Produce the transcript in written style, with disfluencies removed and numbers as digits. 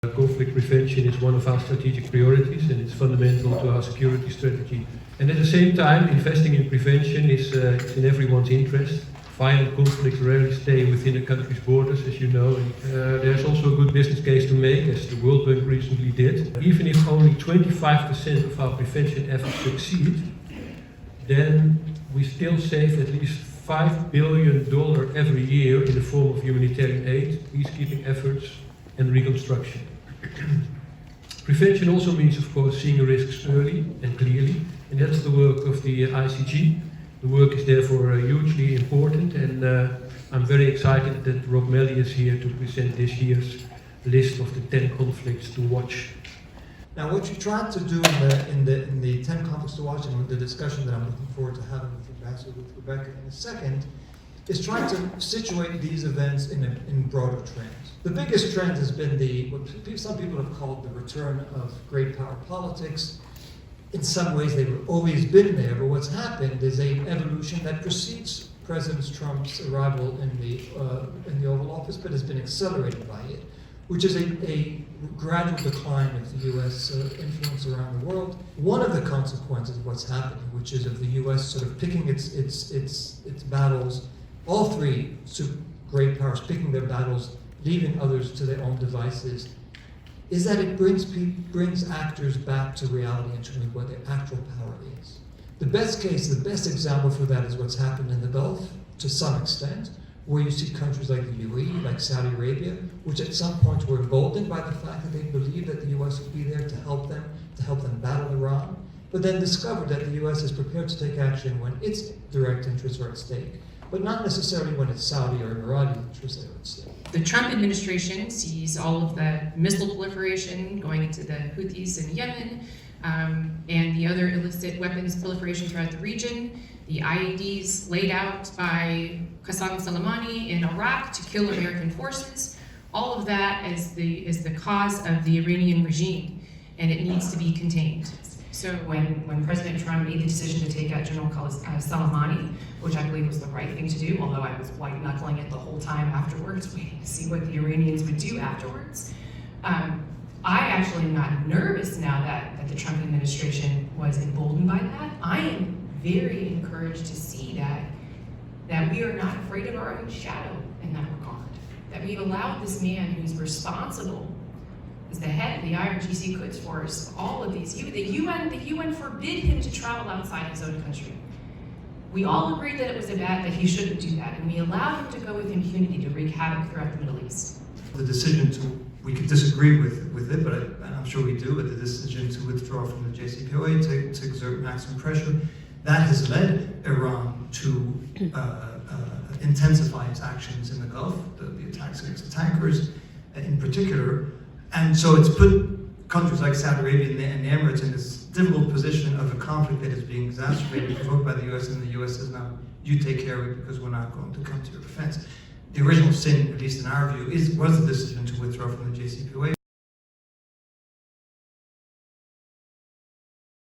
Conflict prevention is one of our strategic priorities, and it's fundamental to our security strategy. And at the same time, investing in prevention is in everyone's interest. Violent conflicts rarely stay within a country's borders, as you know, and there's also a good business case to make, as the World Bank recently did. Even if only 25% of our prevention efforts succeed, then we still save at least $5 billion every year in the form of humanitarian aid, peacekeeping efforts, and reconstruction. Prevention also means, of course, seeing risks early and clearly, and that's the work of the ICG. The work is therefore hugely important, and I'm very excited that Rob Malley is here to present this year's list of the 10 conflicts to watch. Now, what you tried to do in the 10 conflicts to watch, and the discussion that I'm looking forward to having with you guys, with Rebeccah in a second, is trying to situate these events in broader trends. The biggest trend has been what some people have called the return of great power politics. In some ways, they've always been there, but what's happened is an evolution that precedes President Trump's arrival in the Oval Office, but has been accelerated by it, which is a gradual decline of the U.S. Influence around the world. One of the consequences of what's happening, which is of the U.S. sort of picking its battles, all three great powers picking their battles, leaving others to their own devices, is that it brings actors back to reality in terms of what their actual power is. The best case, the best example for that is what's happened in the Gulf, to some extent, where you see countries like the UAE, like Saudi Arabia, which at some point were emboldened by the fact that they believed that the US would be there to help them battle Iran, but then discovered that the US is prepared to take action when its direct interests are at stake, but not necessarily when it's Saudi or Emirati interests that are at stake. The Trump administration sees all of the missile proliferation going into the Houthis in Yemen, and the other illicit weapons proliferation throughout the region, the IEDs laid out by Qasem Soleimani in Iraq to kill American forces. All of that is the cause of the Iranian regime, and it needs to be contained. So when President Trump made the decision to take out General Soleimani, which I believe was the right thing to do, although I was white-knuckling it the whole time afterwards, waiting to see what the Iranians would do afterwards, I actually am not nervous now that the Trump administration was emboldened by that. I am very encouraged to see that we are not afraid of our own shadow in that regard, that we've allowed this man who's responsible as the head of the IRGC Quds Force, all of these, the UN forbid him to travel outside his own country. We all agreed that it was that he shouldn't do that, and we allowed him to go with impunity to wreak havoc throughout the Middle East. The decision we could disagree with it, but I'm sure we do, but the decision to withdraw from the JCPOA, to exert maximum pressure, that has led Iran to intensify its actions in the Gulf, the attacks against the tankers in particular. And so it's put countries like Saudi Arabia and the Emirates in this difficult position of a conflict that is being exacerbated, provoked by the US, and the US says, now, you take care of it because we're not going to come to your defense. The original sin, at least in our view, was the decision to withdraw from the JCPOA.